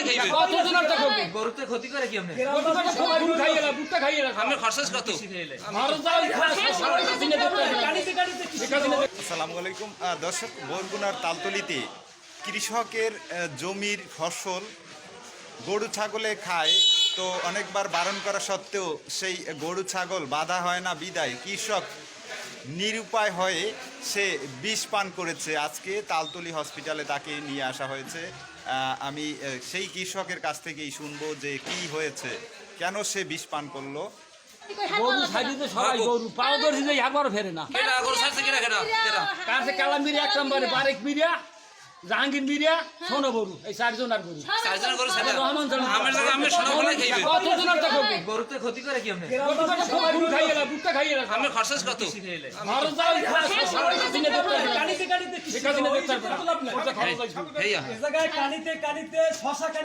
খাইবে কতজনের টাকা হবে? গরুতে ক্ষতি করে কি আপনি? সবাই গরু খাইয়ে না, বুটটা খাইয়ে না। আমার খরচ কত ভারত যাও, সারা কাজিনে দেখতে হবে। এই কাজিনে দেখতে আসসালামু আলাইকুম দর্শক, বরগুনার তালতলিতে কৃষকের জমির ফসল গরু ছাগলে খায়, তো অনেকবার বারণ করা সত্ত্বেও সেই গরু ছাগল বাধা হয় না বিদায় কৃষক নিরুপায় হয়ে সে বিষ পান করেছে। আজকে তালতলি হসপিটালে তাকে নিয়ে আসা হয়েছে। আমি সেই কৃষকের কাছ থেকেই শুনবো যে কি হয়েছে, কেন সে বিষ পান করলো। গরু ছাড়িতে সবাই গরু পাও ধরে যে একবার ফেরে না। কেডা গরু ছাড়ছে কেডা কেডা কেডা কাছে কালাম বিরিয়া, এক নম্বরে বারেক বিরিয়া, জাহাঙ্গীর বিরিয়া, সোনো গরু, এই চারজন আর গরু। চারজন গরু ছাড়ে রহমান জানা আমার লাগে আমি সোনা ফলাই খাইবে কতজনের টাকা হবে? গরুতে ক্ষতি করে কি আপনি? সবাই গরু খাইয়ে না, বুটটা খাইয়ে না। আমার খরচ কত ভারত যাও, সারা কাজিনে দেখতে হবে। এই কাজিনে দেখতে হবে। ওটা খরচ লাগবে। হেইয়া জায়গায় কানিতে শশা